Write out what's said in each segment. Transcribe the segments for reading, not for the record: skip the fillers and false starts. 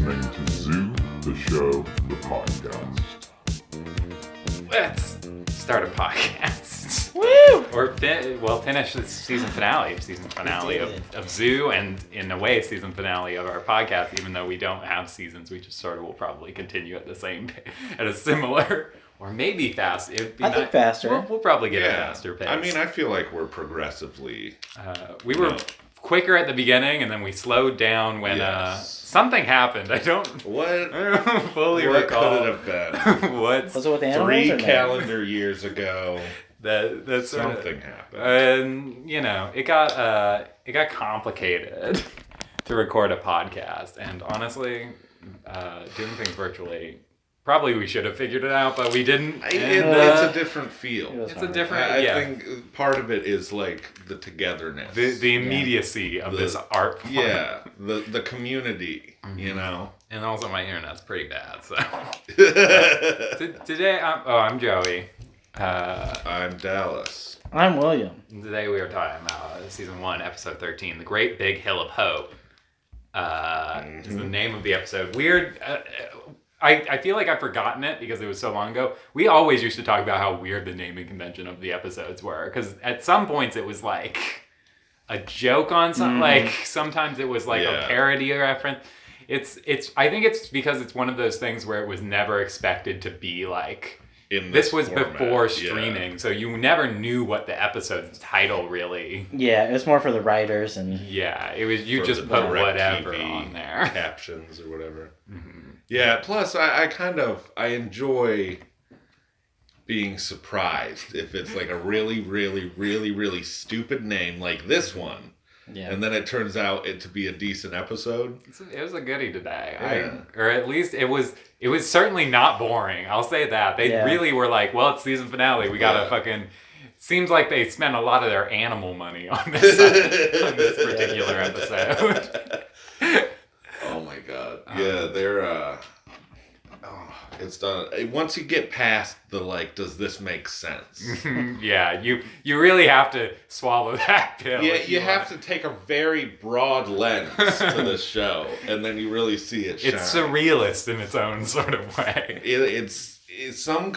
listening to Zoo, the show, the podcast. Let's start a podcast. Woo! Or finish the season finale of Zoo, and in a way, season finale of our podcast. Even though we don't have seasons, we just sort of will probably continue at a similar, or maybe fast. I think faster. We'll probably get a faster pace. I mean, I feel like we're progressively. We were quicker at the beginning, and then we slowed down when something happened. I don't fully recall. What could it have been? What? Was it with the animals? 3 calendar years ago. That's something happened. And it got complicated to record a podcast. And honestly, doing things virtually, probably we should have figured it out, but we didn't. It's a different feel. It's a different. I think part of it is like the togetherness, the immediacy of this art form. Yeah, the community, And also my internet's pretty bad, so. Today, I'm Joey. I'm Dallas. I'm William. Today we are talking about season 1, episode 13, The Great Big Hill of Hope. Is the name of the episode. Weird. I feel like I've forgotten it because it was so long ago. We always used to talk about how weird the naming convention of the episodes were, because at some points it was like a joke on something. Like sometimes it was like a parody reference. I think it's because it's one of those things where it was never expected to be like. This was format. Before streaming, so you never knew what the episode's title really. Yeah, it was more for the writers and. Yeah, it was you just put whatever on there, captions or whatever. Mm-hmm. Yeah. Plus, I enjoy being surprised if it's like a really, really, really, really stupid name like this one. Yeah. And then it turns out it to be a decent episode. It was a goodie today. Yeah. Or at least it was certainly not boring. I'll say that. They really were like, well, it's season finale. We gotta fucking... Seems like they spent a lot of their animal money on this particular episode. Oh my god. Yeah, they're... it's done. Once you get past the does this make sense? Yeah, you really have to swallow that pill. Yeah, you have to take a very broad lens to this show, and then you really see it shine. It's surrealist in its own sort of way. Some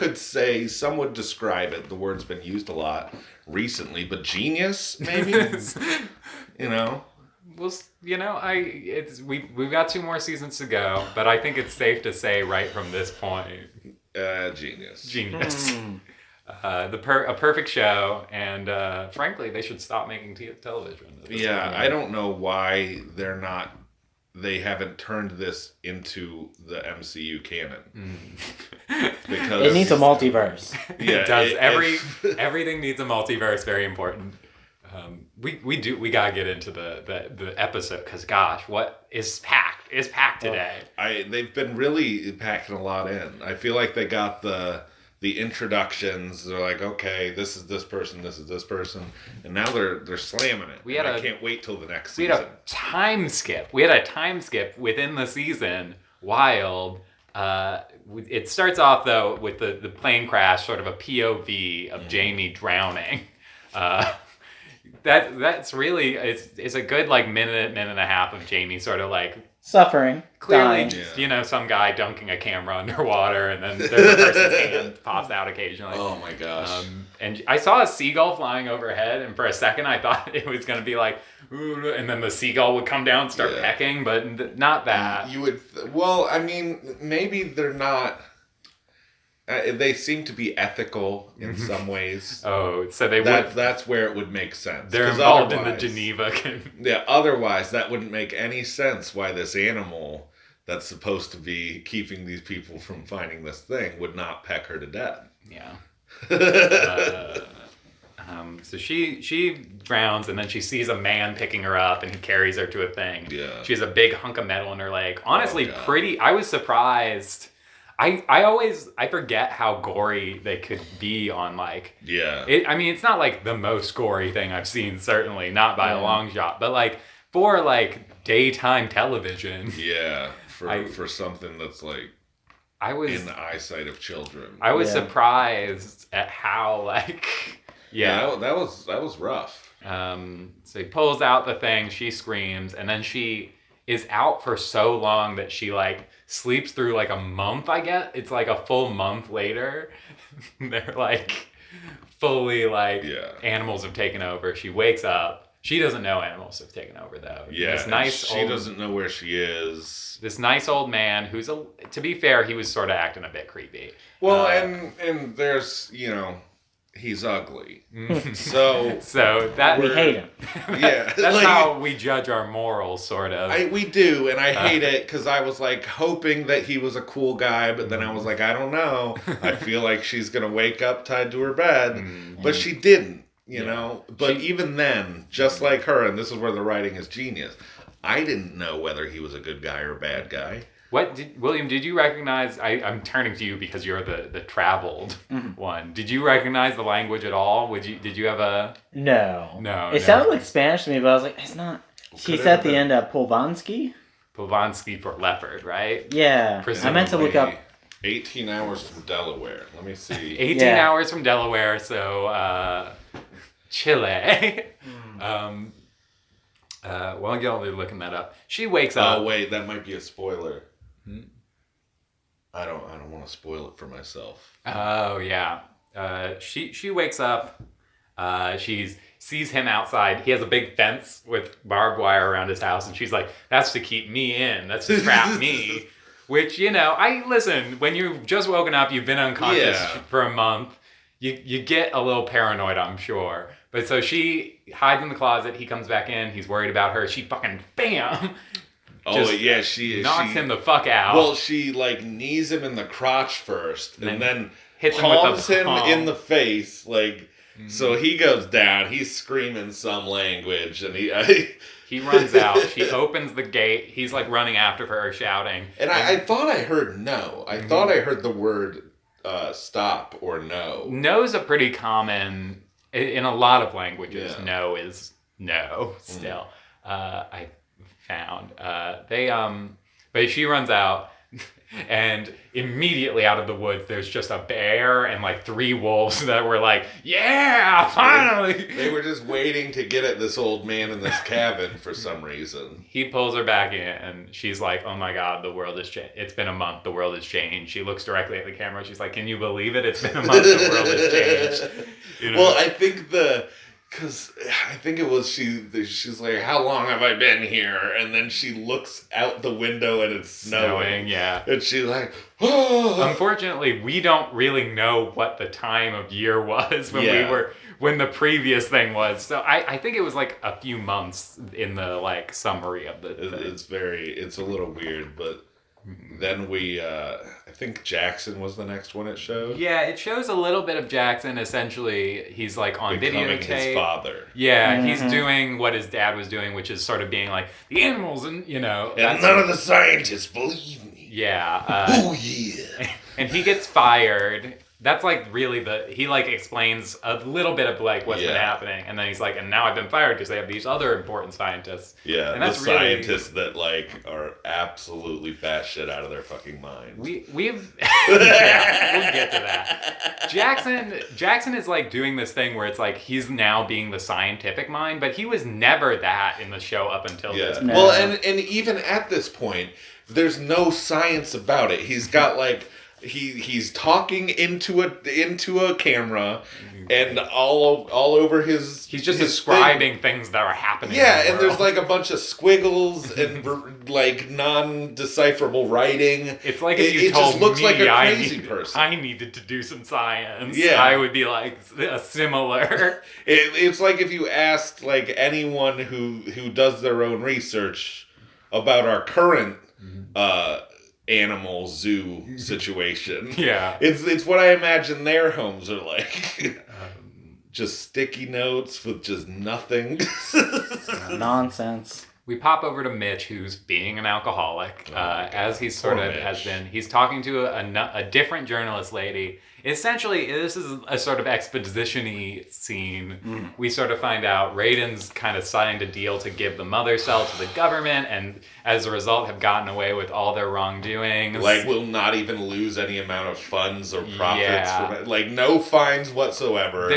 would describe it. The word's been used a lot recently, but genius, maybe. Well, we've got 2 more seasons to go, but I think it's safe to say right from this point, genius. A perfect show, and frankly, they should stop making television. Yeah, I don't know why they haven't turned this into the MCU canon. Because it needs a multiverse. Yeah, it does. Everything needs a multiverse. Very important. We gotta get into the episode, because gosh, what is packed today. They've been really packing a lot in. I feel like they got the introductions. They're like, okay, this is this person, this is this person, and now they're slamming it. I can't wait till the next season. We had a time skip. Within the season. Wild. It starts off though with the plane crash, sort of a POV of Jamie drowning. That's really it's a good minute and a half of Jamie sort of suffering, clearly dying. Some guy dunking a camera underwater, and then there's a person's hand pops out occasionally. Oh my gosh. And I saw a seagull flying overhead, and for a second I thought it was going to be ooh, and then the seagull would come down and start pecking, but not that. You would maybe they're not. They seem to be ethical in some ways. Oh, so that's where it would make sense. They're involved in the Geneva. Yeah, otherwise that wouldn't make any sense why this animal that's supposed to be keeping these people from finding this thing would not peck her to death. Yeah. So she drowns, and then she sees a man picking her up, and he carries her to a thing. Yeah. She has a big hunk of metal in her leg. Honestly, pretty... I was surprised... I forget how gory they could be on it's not the most gory thing I've seen, certainly not by a long shot, but for daytime television. Yeah, for something that's in the eyesight of children. I was surprised at how that was rough. So he pulls out the thing, she screams, and then is out for so long that she like sleeps through like a month, I guess. It's like a full month later. They're like fully like animals have taken over. She wakes up. She doesn't know animals have taken over though. Yeah, this nice she doesn't know where she is. This nice old man who's to be fair, he was sort of acting a bit creepy. Well, and there's, you know, he's ugly. So that we hate him. Yeah. That's like, how we judge our morals, sort of. We do, and I hate it because I was like hoping that he was a cool guy, but then I was like, I don't know. I feel like she's going to wake up tied to her bed, but she didn't, you know? But even then, just like her, and this is where the writing is genius, I didn't know whether he was a good guy or a bad guy. William, did you recognize, I'm turning to you because you're the traveled one. Did you recognize the language at all? Did you have a... No. It sounded like Spanish to me, but I was like, it's not. She said at the end, Polvansky? Polvansky for leopard, right? Yeah. Presumably. I meant to look up. 18 hours from Delaware. Let me see. 18 hours from Delaware, so Chile. While y'all are looking that up, she wakes up. Oh wait, that might be a spoiler. I don't want to spoil it for myself. Oh yeah. She wakes up. She sees him outside. He has a big fence with barbed wire around his house, and she's like, "That's to keep me in. That's to trap me." Which, you know, listen. When you've just woken up, you've been unconscious for a month. You get a little paranoid, I'm sure. But so she hides in the closet. He comes back in. He's worried about her. She fucking bam. She knocks him the fuck out. Well, she like knees him in the crotch first, and then hits palms him with him in the face. Like, so he goes down. He's screaming some language, and he runs out. She opens the gate. He's like running after her, shouting. And I thought I heard no. I thought I heard the word stop or no. No's a pretty common in a lot of languages. Yeah. No is no still. I found but she runs out, and immediately out of the woods there's just a bear and like 3 wolves that were like, yeah, finally. They were just waiting to get at this old man in this cabin for some reason. He pulls her back in, and she's like, oh my god, the world has changed. It's been a month, the world has changed. She looks directly at the camera. She's like, can you believe it? It's been a month, the world has changed. You know? Well, I think it was she's like, how long have I been here? And then she looks out the window and it's snowing. Yeah. And she's like, oh. Unfortunately, we don't really know what the time of year was when the previous thing was. So I think it was like a few months in the like summary of the thing. It's a little weird, but then I think Jackson was the next one it showed. Yeah, it shows a little bit of Jackson. Essentially, he's like on becoming videotape. His father. Yeah, he's doing what his dad was doing, which is sort of being like, the animals and, you know. And none of the scientists believe me. Yeah. Oh, yeah. And he gets fired. That's like really he like explains a little bit of like what's been happening, and then he's like, and now I've been fired because they have these other important scientists. Yeah, and that's the scientists that like are absolutely batshit out of their fucking minds. We've we'll get to that. Jackson is like doing this thing where it's like he's now being the scientific mind, but he was never that in the show up until this point. Well, and even at this point, there's no science about it. He's got like. He's talking into a camera, and all over his. He's just describing things that are happening. Yeah, in the and world. there's like a bunch of squiggles and like non-decipherable writing. It's like if you told just looks me like a crazy person. I needed to do some science. Yeah, I would be like a similar. It's like if you asked like anyone who does their own research about our current. Animal zoo situation. Yeah. It's what I imagine their homes are like. Just sticky notes with just nothing. Nonsense. We pop over to Mitch, who's being an alcoholic, as he sort of has been. He's talking to a different journalist lady. Essentially, this is a sort of exposition-y scene. We sort of find out Raiden's kind of signed a deal to give the mother cell to the government, and as a result have gotten away with all their wrongdoings. Like, will not even lose any amount of funds or profits from it. Like, no fines whatsoever.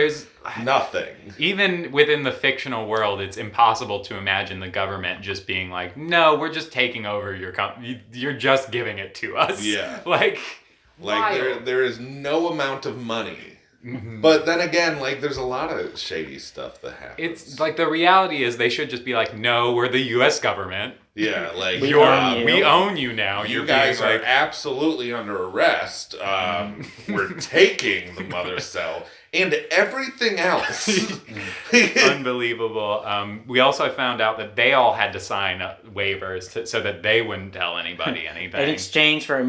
nothing. Even within the fictional world, it's impossible to imagine the government just being like, no, we're just taking over your you're just giving it to us. Yeah. Like there is no amount of money. Mm-hmm. But then again, like, there's a lot of shady stuff that happens. It's like the reality is they should just be like, no, we're the U.S. government. Yeah, like We own you. We own you now. You You're guys being are like, absolutely under arrest. We're taking the mother cell and everything else. unbelievable. We also found out that they all had to sign waivers so that they wouldn't tell anybody anything In exchange for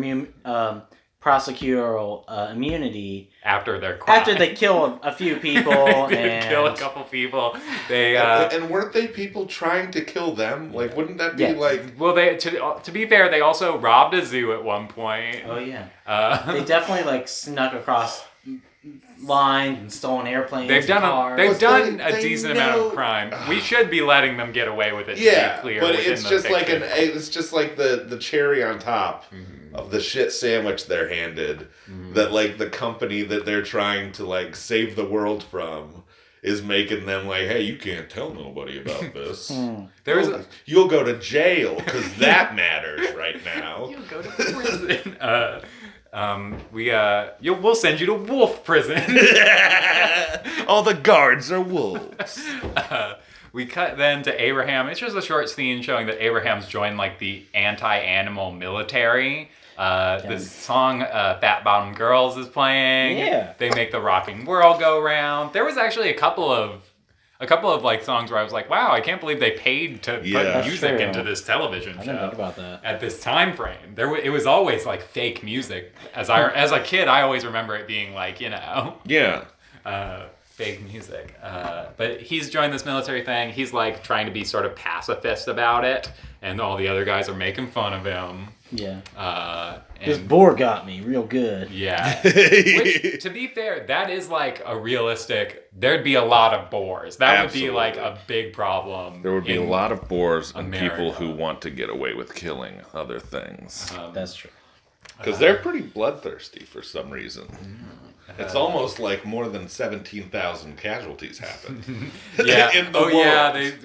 prosecutorial immunity. after their crime. After they kill a few people They and kill a couple people. They and weren't they people trying to kill them? Like, wouldn't that be Yeah. like... well, they to be fair, they also robbed a zoo at one point. oh yeah, Uh, they definitely like snuck across lines and stolen airplanes. They've and done cars. they've done a they decent amount know- of crime. We should be letting them get away with it. Yeah, to be clear, but within it's the just like fiction. it's just like the cherry on top Mm-hmm. of the shit sandwich they're handed. That like the company that they're trying to like save the world from is making them like, hey, you can't tell nobody about this. There was a, You'll go to jail because that matters right now. you'll go to prison. We'll send you to wolf prison. All the guards are wolves. We cut then to Abraham. It's just a short scene showing that Abraham's joined like the anti-animal military. This song Fat Bottom Girls is playing. Yeah. They make the rocking world go round. There was actually a couple of like songs where I was like, wow, I can't believe they paid to Yeah. put music That's true. into this television I show. didn't think about that. At this time frame, it was always like fake music. As a kid, I always remember it being like, Yeah. fake music. But he's joined this military thing. He's like trying to be sort of pacifist about it, and all the other guys are making fun of him. Yeah, And this boar got me real good. yeah. Which, to be fair, that is like a realistic. There'd be a lot of boars. That Absolutely. would be like a big problem. There would be a in lot of boars and America. people who want to get away with killing other things. That's true. Because they're pretty bloodthirsty for some reason. It's almost like more than 17,000 casualties happened. Yeah. in the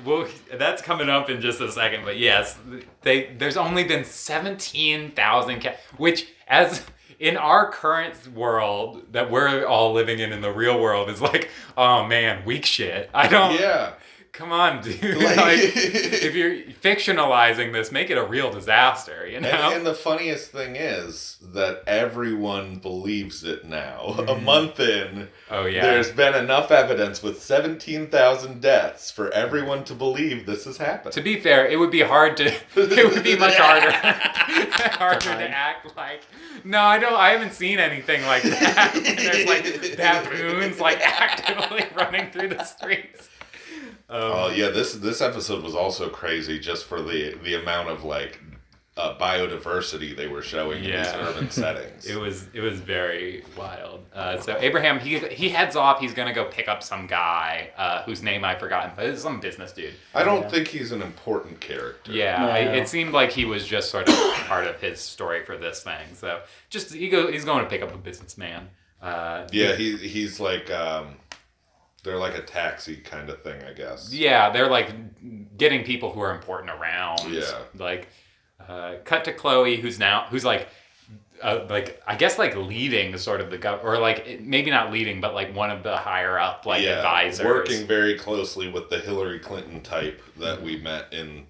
world. That's coming up in just a second. But yes, there's only been 17,000 which as in our current world that we're all living in the real world is like, oh man, weak shit. I don't. Yeah. Come on, dude. Like- Like, if you're fictionalizing this, make it a real disaster. You know. And the funniest thing is that everyone believes it now. A month in, Oh yeah. there's been enough evidence with 17,000 deaths for everyone to believe this has happened. To be fair, it would be hard to. It would be much harder, to act like. No, I haven't seen anything like that. And there's like baboons like actively running through the streets. Oh yeah, this episode was also crazy just for the amount of like biodiversity they were showing in these urban settings. It was very wild. So Abraham, he heads off. He's gonna go pick up some guy whose name I've forgotten, but it's some business dude. I don't think he's an important character. Yeah, No. it seemed like he was just sort of part of his story for this thing. So just he's going to pick up a businessman. Yeah, he's like they're like a taxi kind of thing, I guess. Yeah, they're like getting people who are important around. Yeah. Like, cut to Chloe, who's like I guess like leading sort of the or like maybe not leading, but like one of the higher up like advisors, working very closely with the Hillary Clinton type that we met in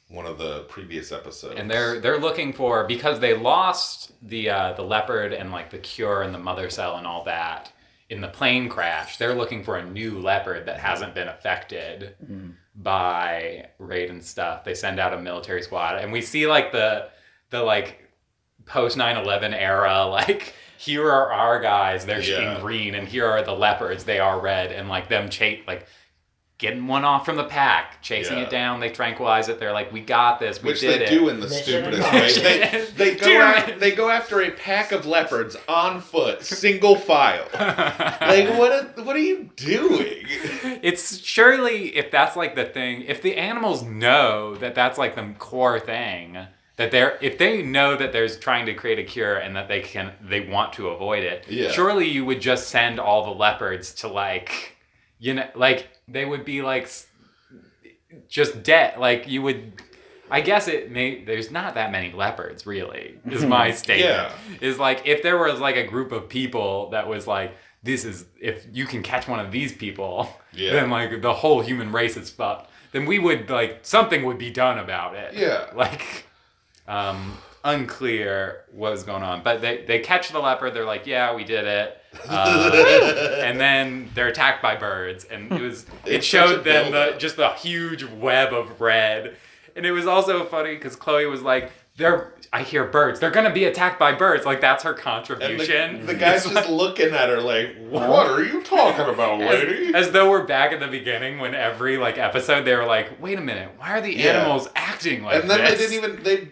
one of the previous episodes. And they're looking for, because they lost the leopard and like the cure and the mother cell and all that in the plane crash. They're looking for a new leopard that hasn't been affected by raid and stuff. They send out a military squad, and we see like the like post 9/11 era, like here are our guys, they're in green, and here are the leopards, they are red, and like them getting one off from the pack, chasing it down. They tranquilize it. They're like, we got this. We did it. Which they do in the Mission stupidest way. They go after a pack of leopards on foot, single file. Like, what are you doing? It's surely, if that's like the thing, if the animals know that that's like the core thing, that if they know that there's trying to create a cure and that they want to avoid it, surely you would just send all the leopards to like, you know, like they would be like just dead. Like you would. I guess there's not that many leopards, really, is my statement. Yeah. Is like, if there was like a group of people that was like, if you can catch one of these people, then like the whole human race is fucked. Then we would like, something would be done about it. Yeah. Like, unclear what was going on. But they catch the leopard, they're like, yeah, we did it. And then they're attacked by birds. And it showed them just the huge web of red. And it was also funny because Chloe was like, I hear birds. They're going to be attacked by birds. Like, that's her contribution. And the guy's just looking at her like, what are you talking about, lady? As though we're back at the beginning when every, like, episode they were like, wait a minute, why are the animals acting like this? And then they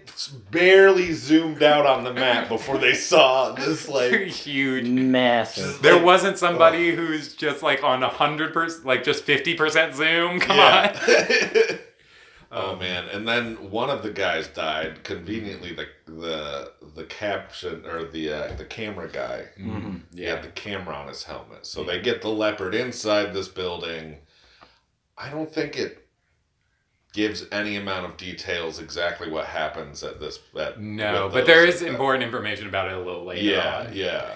barely zoomed out on the map before they saw this, like... huge. Massive. There wasn't somebody who's just, like, on 100%, like, just 50% zoom? Come on. Oh man! And then one of the guys died. Conveniently, the caption or the camera guy, he had the camera on his helmet. So they get the leopard inside this building. I don't think it gives any amount of details exactly what happens at this. No, but there is important information about it a little later on. Yeah.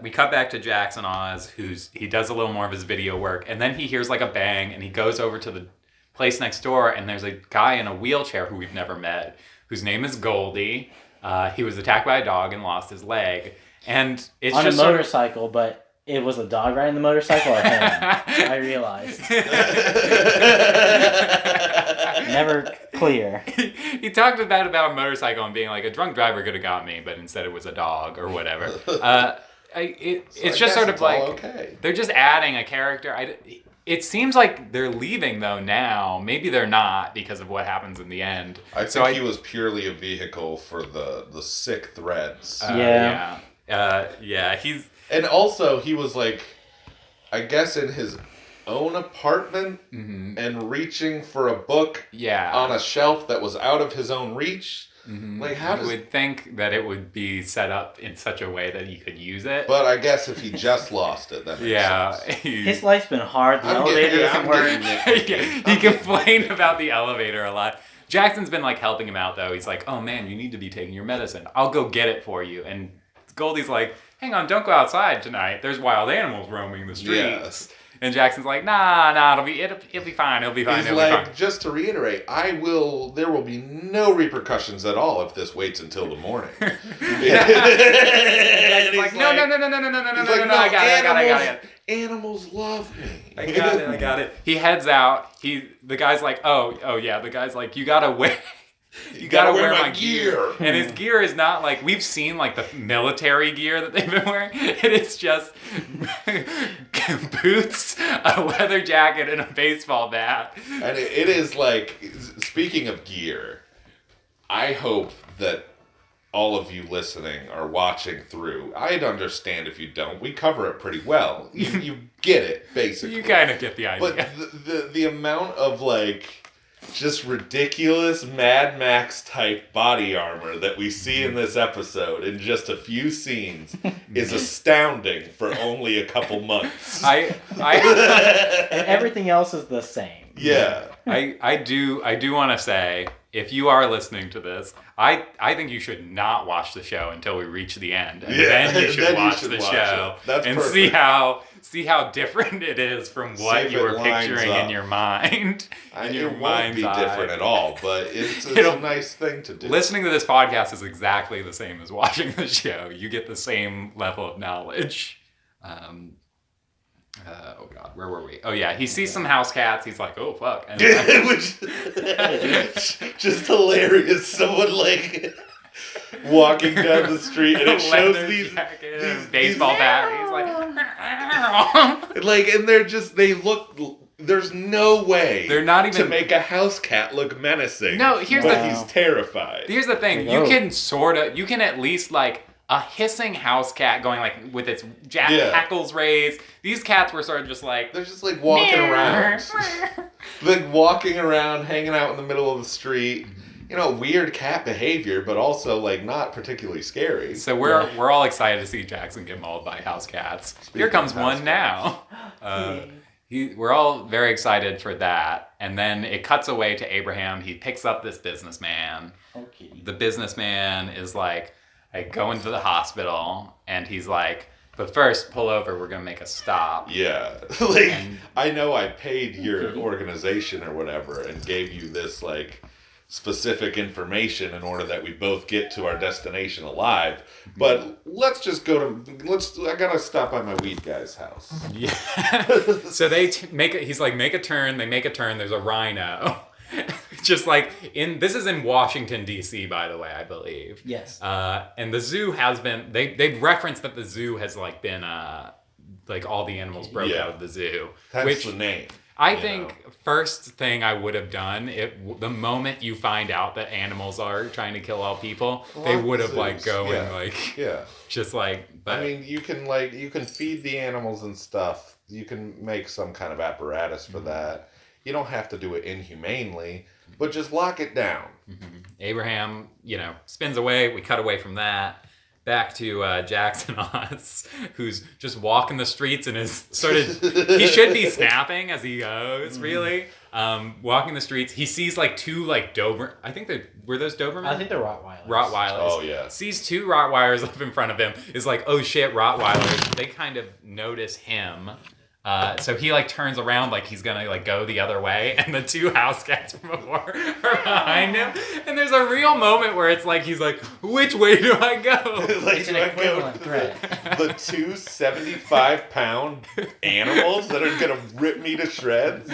We cut back to Jackson Oz, he does a little more of his video work, and then he hears like a bang, and he goes over to the place next door, and there's a guy in a wheelchair who we've never met, whose name is Goldie. He was attacked by a dog and lost his leg, and it's on just a motorcycle, but it was a dog riding the motorcycle or him. I realized. Never clear. He talked about a motorcycle and being like, a drunk driver could have got me, but instead it was a dog or whatever. It's just sort of like okay. They're just adding a character. It seems like they're leaving though now. Maybe they're not because of what happens in the end. I think he was purely a vehicle for the sick threads. Yeah. And also he was like, I guess in his own apartment and reaching for a book on a shelf that was out of his own reach. Like, how you would think that it would be set up in such a way that he could use it. But I guess if he just lost it, that makes sense. His life's been hard. The elevator doesn't work. He complained about the elevator a lot. Jackson's been like helping him out though. He's like, oh man, you need to be taking your medicine. I'll go get it for you. And Goldie's like, hang on, don't go outside tonight. There's wild animals roaming the streets. Yes. And Jackson's like, nah, it'll be fine. It'll be fine. He's like, just to reiterate, there will be no repercussions at all if this waits until the morning. Like, no, I got it. Animals love me. I got it. He heads out. The guy's like, the guy's like, you gotta wear my gear. And his gear is not like, we've seen like the military gear that they've been wearing. It is just boots, a leather jacket, and a baseball bat. And it is like, speaking of gear, I hope that all of you listening are watching through. I'd understand if you don't. We cover it pretty well. You get it, basically. You kind of get the idea. But the amount of like just ridiculous Mad Max type body armor that we see in this episode in just a few scenes is astounding for only a couple months. And everything else is the same. Yeah. I do want to say, if you are listening to this, I think you should not watch the show until we reach the end, and then you should watch the show and perfect. see how different it is from what you were picturing in your mind. It won't be different at all, but it's a nice thing to do. Listening to this podcast is exactly the same as watching the show. You get the same level of knowledge. Oh God, where were we? Oh yeah, he sees some house cats. He's like, oh fuck. And Which just hilarious. Someone like walking down the street and it shows these baseball bat. He's like, and they look. There's no way they're not even to make a house cat look menacing. No, he's terrified. Here's the thing: you can at least like a hissing house cat going like with its hackles raised. These cats were sort of just like they're just like walking around, like walking around, hanging out in the middle of the street. weird cat behavior, but also like not particularly scary. So we're all excited to see Jackson get mauled by house cats. Here comes one now. We're all very excited for that. And then it cuts away to Abraham. He picks up this businessman. Okay. The businessman is like, I go into the hospital, and he's like, but first, pull over. We're going to make a stop. Yeah. Like, I know I paid your organization or whatever and gave you this, like, specific information in order that we both get to our destination alive. But let's just I got to stop by my weed guy's house. Yeah. So they he's like, make a turn. They make a turn. There's a rhino. Just like this is in Washington, D.C., by the way, I believe. Yes. And the zoo has been, they've referenced that the zoo has like been, like all the animals broke out of the zoo. That's the name. I think first thing I would have done, the moment you find out that animals are trying to kill all people, they would have like just like. But I mean, you can feed the animals and stuff. You can make some kind of apparatus for that. You don't have to do it inhumanely, but just lock it down. Mm-hmm. Abraham, spins away. We cut away from that. Back to Jackson Oz, who's just walking the streets and is sort of, he should be snapping as he goes, really. Walking the streets. He sees like two like I think were those Doberman? I think they're Rottweilers. Oh, yeah. Sees two Rottweilers up in front of him, is like, oh shit, Rottweilers. They kind of notice him. So he like turns around like he's gonna like go the other way, and the two house cats from before are behind him. And there's a real moment where it's like he's like, which way do I go? Like, It's an equivalent threat. The two 75-pound animals that are gonna rip me to shreds.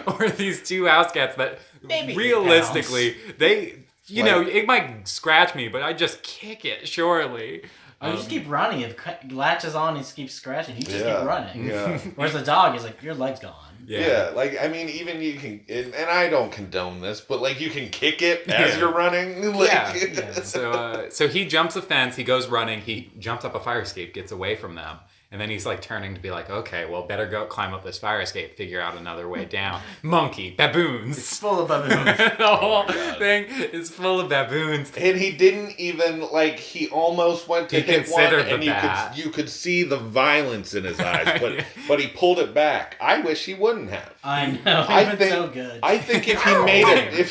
Or these two house cats that Maybe realistically it might scratch me, but I just kick it surely. You just keep running. If it latches on and just keeps scratching, you just keep running. Yeah. Whereas the dog is like, your leg's gone. Yeah, like, I mean, even you can, and I don't condone this, but like you can kick it as you're running. Like, So he jumps a fence, he goes running, he jumps up a fire escape, gets away from them. And then he's like turning to be like, okay, well, better go climb up this fire escape, figure out another way down. Monkey, baboons. It's full of baboons. The whole thing is full of baboons. And he didn't even, like, he almost went to hit one, and you could see the violence in his eyes, but he pulled it back. I wish he wouldn't have. I know. It's so good. I think if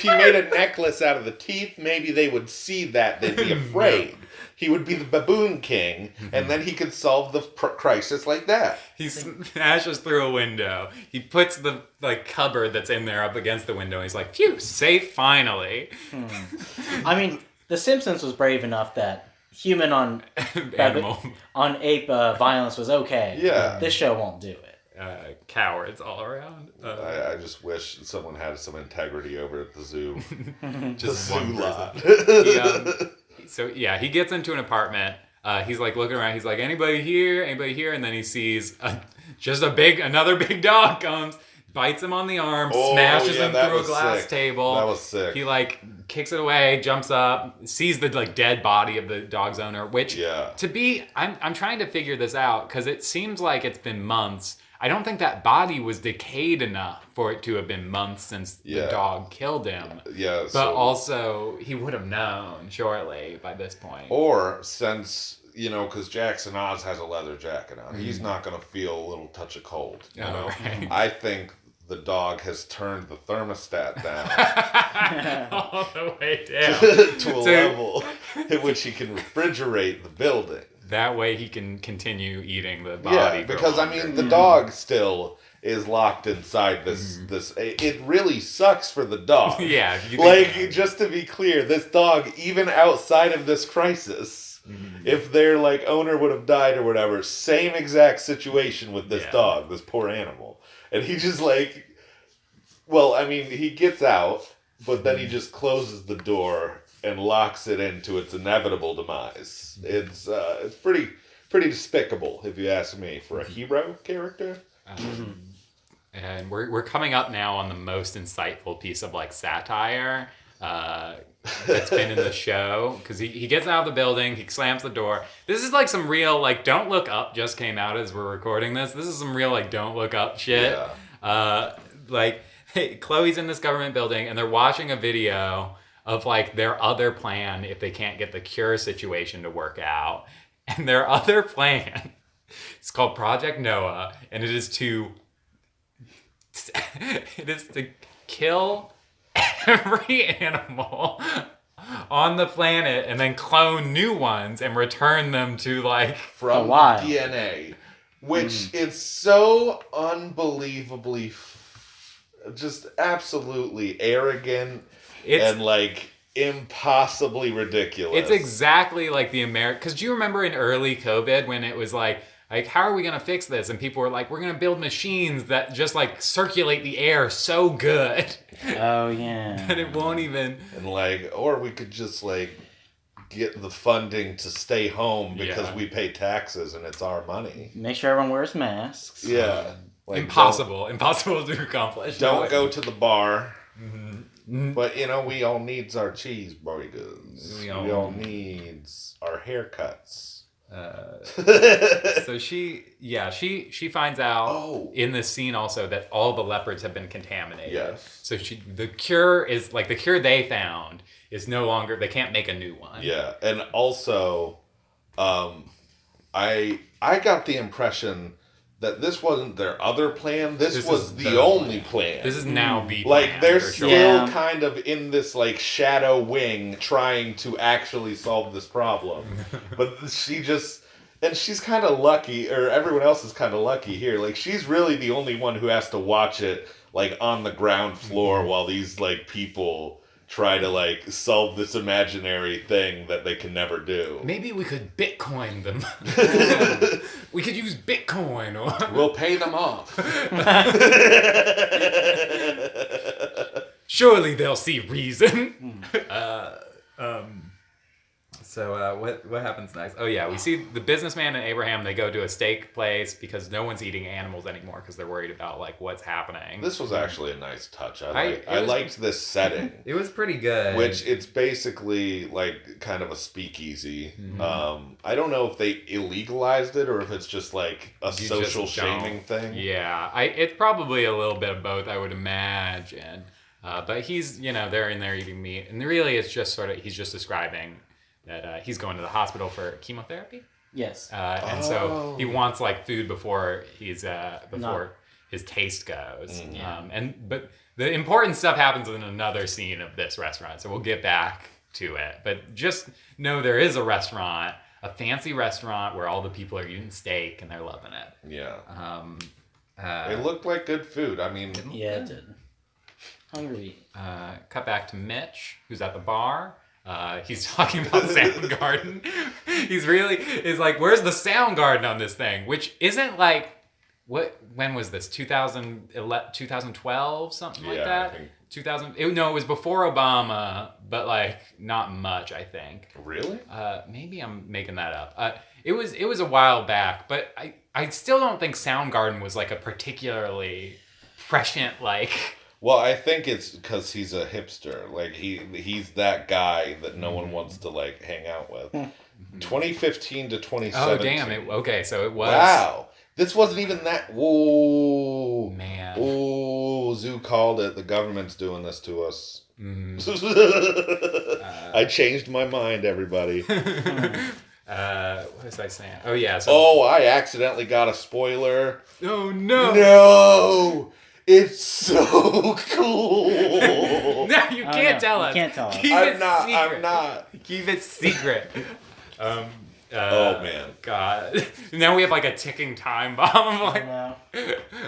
he made a necklace out of the teeth, maybe they would see that. They'd be afraid. He would be the baboon king, and then he could solve the crisis like that. He smashes through a window. He puts the cupboard that's in there up against the window. And he's like, phew, safe finally. I mean, The Simpsons was brave enough that human on ape violence was okay. Yeah. This show won't do it. Cowards all around. I just wish someone had some integrity over at the zoo. Just the one zoo lot. So yeah, he gets into an apartment. He's like looking around. He's like, anybody here? Anybody here? And then he sees another big dog comes, bites him on the arm, smashes him through a glass table. That was sick. He kicks it away, jumps up, sees the dead body of the dog's owner. Which I'm trying to figure this out because it seems like it's been months. I don't think that body was decayed enough for it to have been months since the dog killed him. Yeah. But also, he would have known shortly by this point. Or since, because Jackson Oz has a leather jacket on, he's not going to feel a little touch of cold. You know? Right. I think the dog has turned the thermostat down. All the way down. to a level at which he can refrigerate the building. That way he can continue eating the body. Yeah, because the dog still is locked inside this. It really sucks for the dog. Yeah. Just to be clear, this dog, even outside of this crisis, if their owner would have died or whatever, same exact situation with this dog, this poor animal. And he just he gets out, but then he just closes the door and locks it into its inevitable demise. It's pretty despicable, if you ask me, for a hero character. And we're coming up now on the most insightful piece of satire that's been in the show, because he gets out of the building, he slams the door. This is some real Don't Look Up just came out as we're recording this. This is some real Don't Look Up shit. Yeah. Chloe's in this government building and they're watching a video of like their other plan if they can't get the cure situation to work out. And their other plan, it's called Project Noah, and it is to kill every animal on the planet and then clone new ones and return them to like from wild DNA, which is so unbelievably just absolutely arrogant and like impossibly ridiculous. It's exactly like the American, because do you remember in early COVID when it was like how are we going to fix this? And people were like, we're going to build machines that just like circulate the air so good. Oh, yeah. That it won't even. And like, or we could just like get the funding to stay home because we pay taxes and it's our money. Make sure everyone wears masks. Yeah. Like impossible to accomplish. Don't go to the bar. Mm-hmm. But you know, we all needs our cheeseburgers. We all needs our haircuts. So she finds out in this scene also that all the leopards have been contaminated. Yes. So the cure is like the cure they found is no longer, they can't make a new one. Yeah, and also, I got the impression that this wasn't their other plan. This was the only plan. This is now the plan. Like, they're still sure. kind of in this, like, shadow wing trying to actually solve this problem. But she just... And she's kind of lucky, or everyone else is kind of lucky here. Like, she's really the only one who has to watch it, like, on the ground floor while these, like, people try to, like, solve this imaginary thing that they can never do. Maybe we could Bitcoin them. We could use Bitcoin. Or we'll pay them off. Surely they'll see reason. So what happens next? Oh yeah, we see the businessman and Abraham. They go to a steak place because no one's eating animals anymore because they're worried about like what's happening. This was actually a nice touch. I liked this setting. It was pretty good. Which it's basically like kind of a speakeasy. Mm-hmm. I don't know if they illegalized it or if it's just like a social shaming thing. Yeah, it's probably a little bit of both, I would imagine. But he's they're in there eating meat, and really it's just sort of he's just describing that he's going to the hospital for chemotherapy. Yes. And so he wants like food before his taste goes. But the important stuff happens in another scene of this restaurant, so we'll get back to it. But just know there is a restaurant, a fancy restaurant where all the people are eating steak and they're loving it. Yeah. It looked like good food. I mean, yeah, it did. Hungry. Cut back to Mitch, who's at the bar. He's talking about Soundgarden. He's like, where's the Soundgarden on this thing? Which isn't like, when was this? 2012, something like that? 2000. It was before Obama, but like not much, I think. Really? Maybe I'm making that up. It was a while back, but I still don't think Soundgarden was like a particularly prescient like. Well, I think it's because he's a hipster. Like, he's that guy that no one wants to, like, hang out with. 2015 to 2017. Oh, damn. Okay, so it was... Wow. This wasn't even that... Whoa. Man. Oh, Zoo called it. The government's doing this to us. Mm-hmm. I changed my mind, everybody. What was I saying? Oh, yeah. So... I accidentally got a spoiler. Oh, no. No! It's so cool. No, you can't tell us. You can't tell us. I'm not. Keep it secret. Oh man. God. Now we have like a ticking time bomb. I'm like,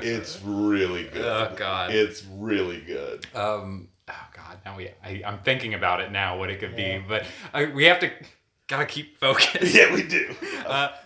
it's really good. Oh God. It's really good. Oh God. Now I'm thinking about it now. What it could be, but we have to. Gotta keep focused. Yeah, we do.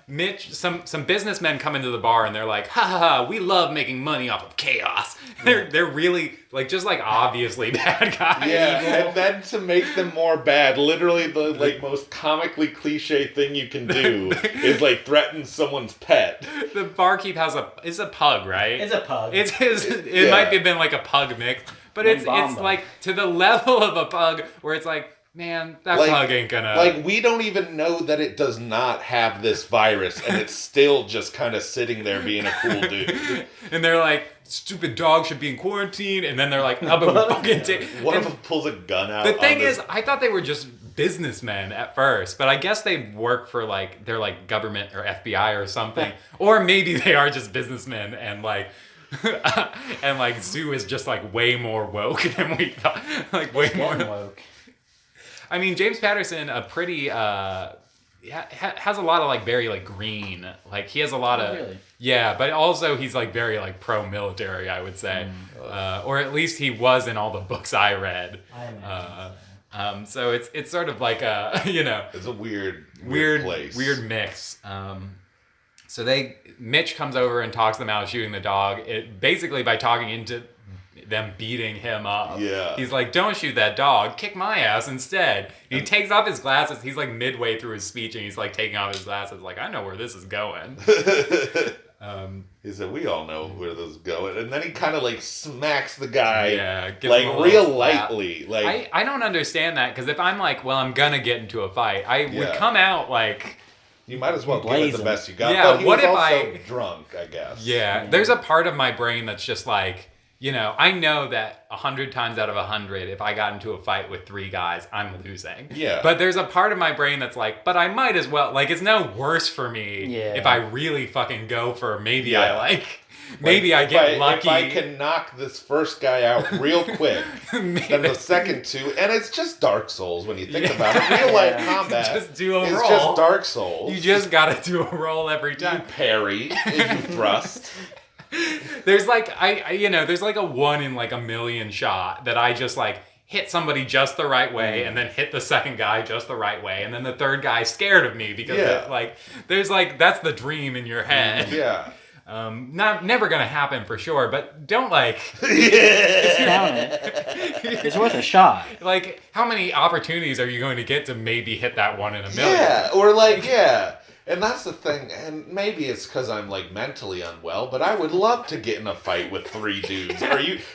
Mitch, some businessmen come into the bar and they're like, ha ha ha, we love making money off of chaos. Yeah. They're really like just like obviously bad guys. Yeah, and then to make them more bad, literally the like most comically cliche thing you can do is like threaten someone's pet. The barkeep is a pug, right? It's a pug. It might have been like a pug mix, but it's like to the level of a pug where it's like, man, that pug ain't gonna... Like, we don't even know that it does not have this virus, and it's still just kind of sitting there being a cool dude. And they're like, stupid dog should be in quarantine, and then they're like, no, but we fucking take... One of them pulls a gun out. The thing is, I thought they were just businessmen at first, but I guess they work for, like, they're like government or FBI or something. Or maybe they are just businessmen, and like... and like Zoo is just like way more woke than we thought. Like way more woke. I mean, James Patterson, a pretty has a lot of like very like green. Like he has a lot of really? Yeah, but also he's like very like pro-military, I would say, or at least he was in all the books I read. So it's sort of like a it's a weird place. Weird mix. So Mitch comes over and talks them out of shooting the dog. Basically by talking into them beating him up. Yeah. He's like, don't shoot that dog. Kick my ass instead. He takes off his glasses. He's like midway through his speech and he's like taking off his glasses. Like, I know where this is going. He said, we all know where this is going. And then he kind of like smacks the guy. Yeah. Like real lightly. Like I don't understand that. Because if I'm like, well, I'm going to get into a fight. I would come out like... You might as well give it the best you got. Yeah, but he what was if also drunk, I guess. Yeah, there's a part of my brain that's just like, I know that 100 times out of 100, if I got into a fight with 3 guys, I'm losing. Yeah. But there's a part of my brain that's like, but I might as well. Like, it's no worse for me if I really fucking go for maybe I get lucky. If I can knock this first guy out real quick, then the second 2, and it's just Dark Souls when you think about it. Real life combat just do a is roll. just Dark Souls. You just gotta do a roll every time. You parry, if you thrust. There's like there's like a 1 in like a million shot that I just like hit somebody just the right way and then hit the second guy just the right way and then the third guy's scared of me because there's like that's the dream in your head. Yeah. Never gonna happen for sure, but don't like count it. It's worth a shot. Like, how many opportunities are you going to get to maybe hit that 1 in a million? Yeah, or like, and that's the thing, and maybe it's because I'm like mentally unwell, but I would love to get in a fight with 3 dudes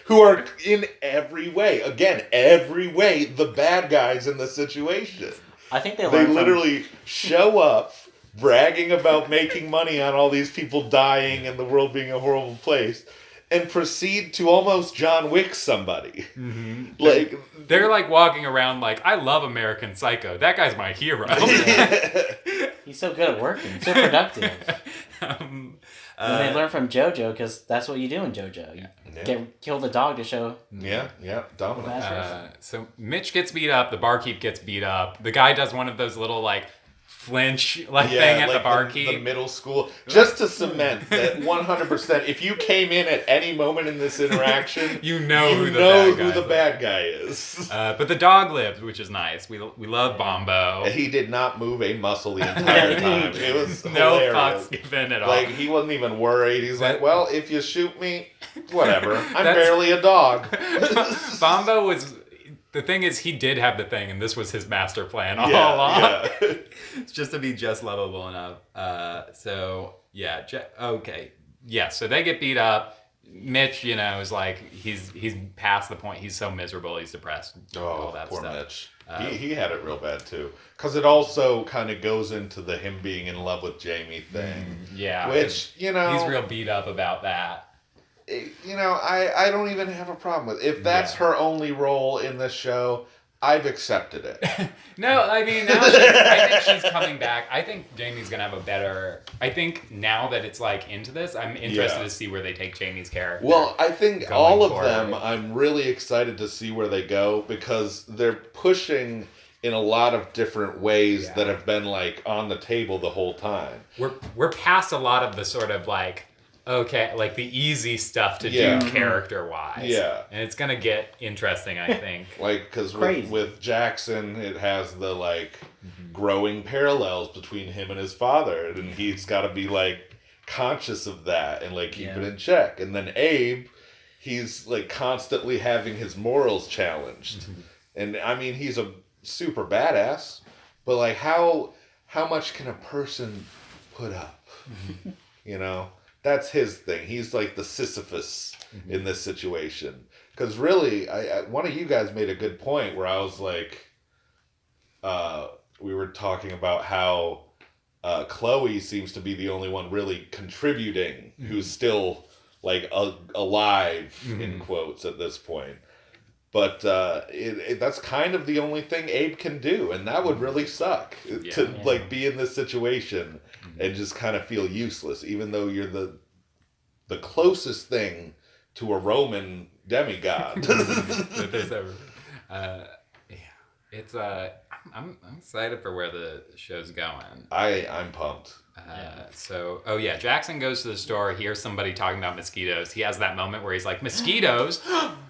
who are in every way, the bad guys in the situation. I think they literally show up bragging about making money on all these people dying and the world being a horrible place, and proceed to almost John Wick somebody. Mm-hmm. Like they're like walking around like, I love American Psycho. That guy's my hero. He's so good at working, so productive. And they learn from JoJo because that's what you do in JoJo. You kill the dog to show. Yeah, dominant. So Mitch gets beat up. The barkeep gets beat up. The guy does one of those little like flinch thing at the barkeep. The middle school. Just to cement that 100%, if you came in at any moment in this interaction, you know who the bad guy is. But the dog lived, which is nice. We love Bombo. He did not move a muscle the entire time. It was no hilarious. fucks given at all. Like, he wasn't even worried. He's like, well, if you shoot me, whatever. I'm barely a dog. Bombo was... The thing is, he did have the thing, and this was his master plan all along. Yeah. It's just to be just lovable enough. So they get beat up. Mitch, is like, he's past the point. He's so miserable. He's depressed. All that poor stuff. Mitch. He had it real bad, too. Because it also kind of goes into the him being in love with Jamie thing. Yeah. Which, he's real beat up about that. I don't even have a problem with it. If that's her only role in this show, I've accepted it. No, I mean, I think she's coming back. I think Jamie's going to have a better... I think now that it's like into this, I'm interested to see where they take Jamie's character. Well, I think all of them, I'm really excited to see where they go because they're pushing in a lot of different ways that have been like on the table the whole time. We're past a lot of the sort of like... Okay, like the easy stuff to do character-wise. Yeah. And it's going to get interesting, I think. Like, because with Jackson, it has the, like, growing parallels between him and his father. And he's got to be, like, conscious of that and, like, keep it in check. And then Abe, he's, like, constantly having his morals challenged. And, I mean, he's a super badass. But, like, how much can a person put up? That's his thing. He's like the Sisyphus in this situation. Because really, one of you guys made a good point where I was like, we were talking about how Chloe seems to be the only one really contributing who's still like alive in quotes at this point. But that's kind of the only thing Abe can do, and that would really suck to like be in this situation and just kind of feel useless, even though you're the closest thing to a Roman demigod. that there's ever. It's I'm excited for where the show's going. I'm pumped. Jackson goes to the store, hears somebody talking about mosquitoes. He has that moment where he's like, mosquitoes!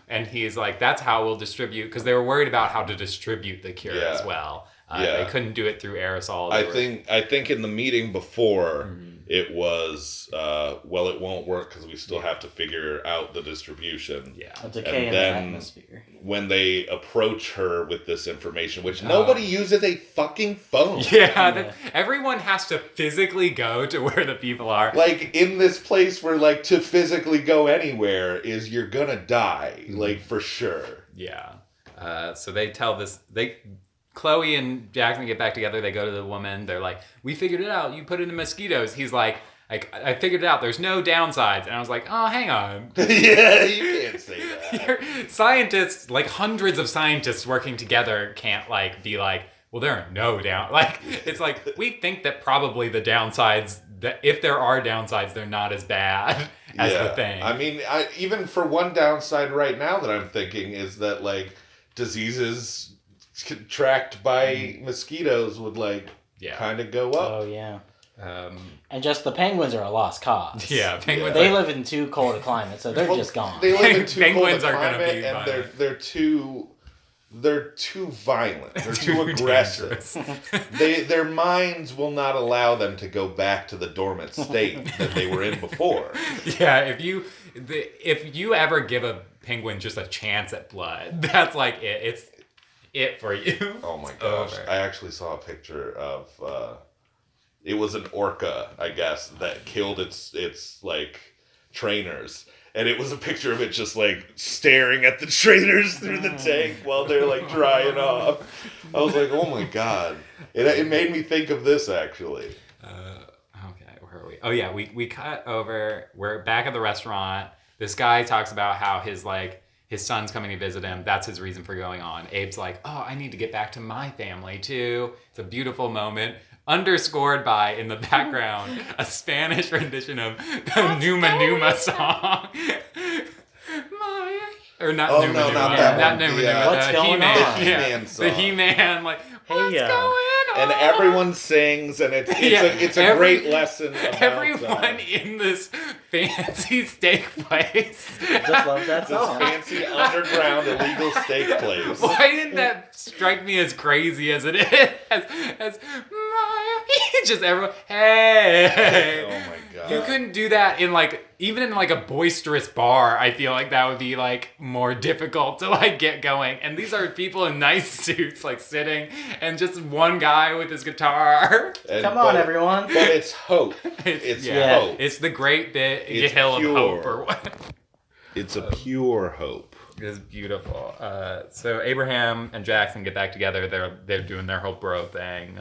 And he's like, that's how we'll distribute, because they were worried about how to distribute the cure as well. They couldn't do it through aerosols. I think in the meeting before, it was, it won't work because we still have to figure out the distribution. Yeah. A decay in the atmosphere. When they approach her with this information, which nobody uses a fucking phone. Yeah, everyone has to physically go to where the people are. Like, in this place where, like, to physically go anywhere is you're gonna die. Like, for sure. Yeah. So they tell this... Chloe and Jackson get back together. They go to the woman. They're like, we figured it out. You put it in mosquitoes. He's like, I figured it out. There's no downsides. And I was like, oh, hang on. Yeah, you can't say that. Scientists, like hundreds of scientists working together can't like be like, well, there are no like, it's like, we think that probably the downsides, that if there are downsides, they're not as bad as the thing. I mean, even for one downside right now that I'm thinking is that like diseases tracked by mosquitoes would like kind of go up. Oh yeah. And just the penguins are a lost cause. Yeah, penguins. They live in too cold a climate, so they're just gone. They live in too penguins cold a are climate, going to be and violent. they're too violent. They're too aggressive. Their minds will not allow them to go back to the dormant state that they were in before. Yeah, if you ever give a penguin just a chance at blood, that's like it. It's it for you. Oh my gosh. I actually saw a picture of it was an orca, I guess, that killed its like trainers. And it was a picture of it just like staring at the trainers through the tank while they're like drying off. I was like, oh my god. It made me think of this actually. Okay, where are we? Oh yeah, we cut over. We're back at the restaurant. This guy talks about how his son's coming to visit him. That's his reason for going on. Abe's like, oh, I need to get back to my family too. It's a beautiful moment. Underscored by, in the background, a Spanish rendition of the Numa Numa song. Or not Numa Numa. Not that not one. Numa The, Numa. What's going He-Man. on? The He-Man song. The He-Man, like, what's going on? And everyone sings, and it's a great lesson about... Everyone in this fancy steak place. I just love that This song. fancy underground illegal steak place. Why didn't that strike me as crazy as it is? As just everyone, hey. Oh my god. You couldn't do that in even in a boisterous bar. I feel like that would be more difficult to get going. And these are people in nice suits sitting, and just one guy with his guitar. Come on, everyone. But it's hope. It's hope. It's the great bit It's hill pure. of hope or what. It's a pure hope. It is beautiful. So Abraham and Jackson get back together. They're doing their whole bro thing.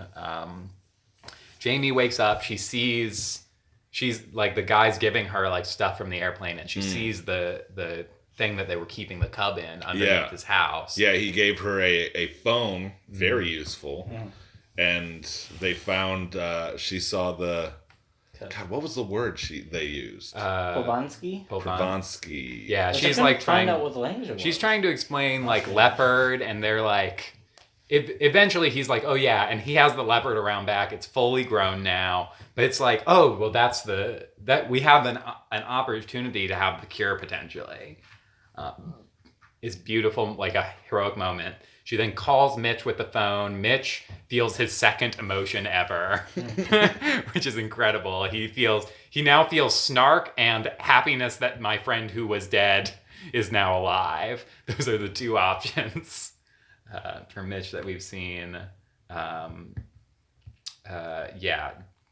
Jamie wakes up. She's the guy's giving her stuff from the airplane, and she sees the thing that they were keeping the cub in underneath his house. Yeah, he gave her a phone, very useful, and they found she saw the. God, what was the word they used? Povansky? Povansky. Yeah, she's trying trying out what the language it was. She's trying to explain leopard, and they're eventually he's like, oh yeah, and he has the leopard around back. It's fully grown now, but it's oh well, that's that we have an opportunity to have the cure potentially. It's beautiful, a heroic moment. She then calls Mitch with the phone. Mitch feels his second emotion ever, which is incredible. He now feels snark and happiness that my friend who was dead is now alive. Those are the two options for Mitch that we've seen.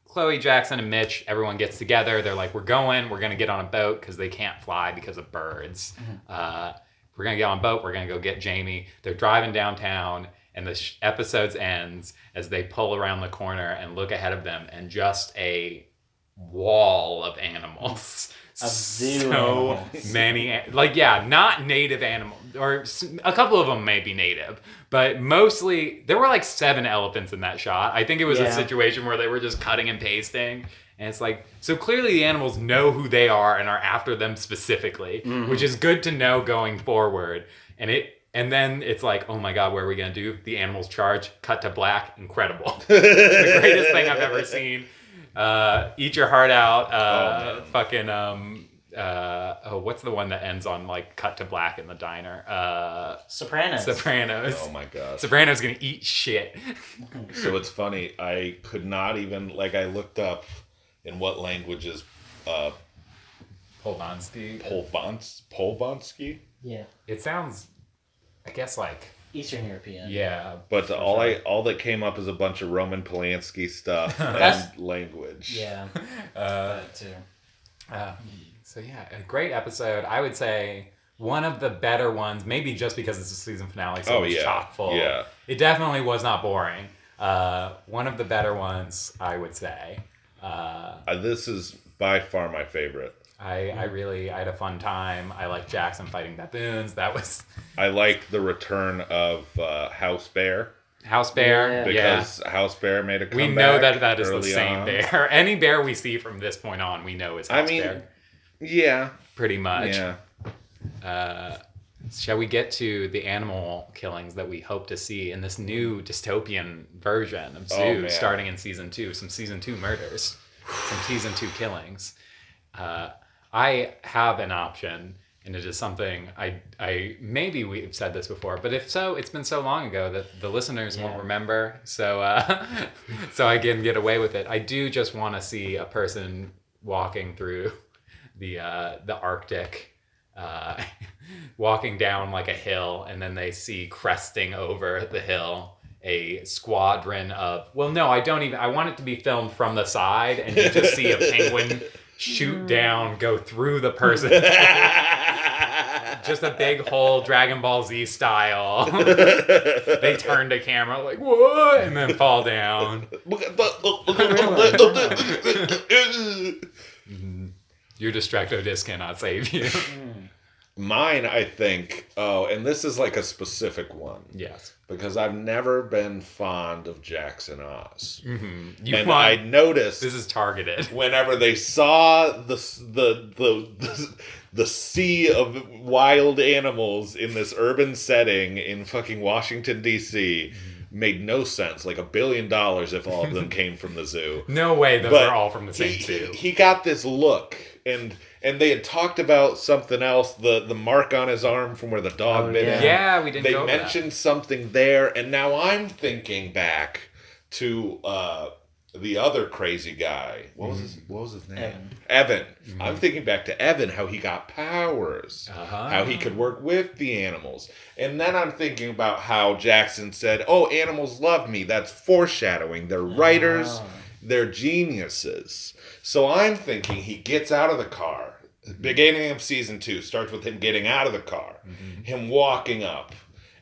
Chloe, Jackson, and Mitch, everyone gets together. They're we're going to get on a boat because they can't fly because of birds. We're going to get on a boat. We're going to go get Jamie. They're driving downtown, and the episode ends as they pull around the corner and look ahead of them, and just a wall of animals. Of zoo so animals. many, not native animals, or a couple of them may be native, but mostly there were like 7 elephants in that shot. I think it was a situation where they were just cutting and pasting, and it's like, so clearly the animals know who they are and are after them specifically, which is good to know going forward. And then it's like, oh my God, what are we gonna do? The animals charge, cut to black, incredible. The greatest thing I've ever seen. Eat your heart out. What's the one that ends on like cut to black in the diner? Sopranos. Oh my God. Sopranos gonna eat shit. So it's funny. I could not even I looked up in what languages Polonsky. Polvansky. Yeah. It sounds, I guess, like Eastern European. yeah. But all that came up is a bunch of Roman Polanski stuff and language. Yeah. That too. So yeah, a great episode. I would say one of the better ones, maybe just because it's a season finale, so it's chock full. Yeah. It definitely was not boring. One of the better ones, I would say. This is by far my favorite. I had a fun time. I like Jackson fighting baboons. That was I like the return of House Bear. House Bear. Because House Bear made a comeback. We know that is the same on. bear. Any bear we see from this point on, we know is House Bear. Yeah. Pretty much. Yeah. Shall we get to the animal killings that we hope to see in this new dystopian version of Zoo starting in season 2? Some season 2 murders, some season 2 killings. I have an option, and it is something I maybe we've said this before, but if so, it's been so long ago that the listeners won't remember. So so I can get away with it. I do just want to see a person walking through the Arctic. Walking down like a hill, and then they see cresting over the hill a squadron of, I want it to be filmed from the side, and you just see a penguin shoot down, go through the person. Just a big hole, Dragon Ball Z style. They turn to camera like, what? And then fall down. Your Destructo Disc cannot save you. Mine, I think, and this is like a specific one. Yes. Because I've never been fond of Jackson Oz. Mm-hmm. I noticed this is targeted. Whenever they saw the sea of wild animals in this urban setting in fucking Washington, D.C., made no sense. Like $1 billion if all of them came from the zoo. No way those are all from the same zoo. He got this look, and they had talked about something else, the mark on his arm from where the dog bit him. Yeah, we didn't They go over mentioned something there, and now I'm thinking back to the other crazy guy. What was his name? Evan. Mm-hmm. I'm thinking back to Evan, how he got powers, how he could work with the animals. And then I'm thinking about how Jackson said, "Oh, animals love me." That's foreshadowing. They're writers. They're geniuses. So I'm thinking he gets out of the car. The beginning of season 2 starts with him getting out of the car, him walking up.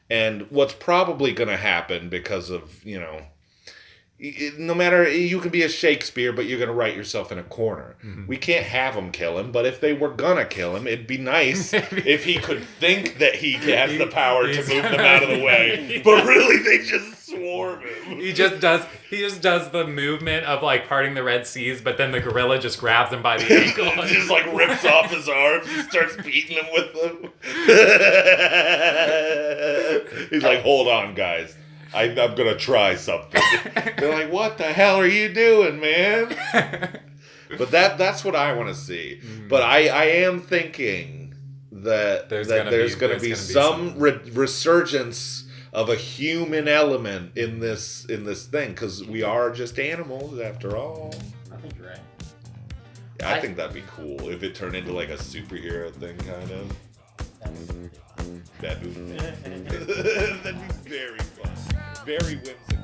And what's probably going to happen because of, no matter, you can be a Shakespeare, but you're going to write yourself in a corner. We can't have him kill him, but if they were going to kill him, it'd be nice if he could think that he has the power to move them out of the way. But really, they just swarm him. He just does the movement of like parting the Red Seas, but then the gorilla just grabs him by the ankle. And just like rips off his arms and starts beating him with them. He's like, hold on, guys. I'm going to try something. They're like, what the hell are you doing, man? But that's what I want to see. But I am thinking that there's going to be some resurgence of a human element in this thing, because we are just animals after all. I think you're right. Yeah, I think that'd be cool if it turned into like a superhero thing, kind of. Baboon. That'd be very fun. Very whimsical.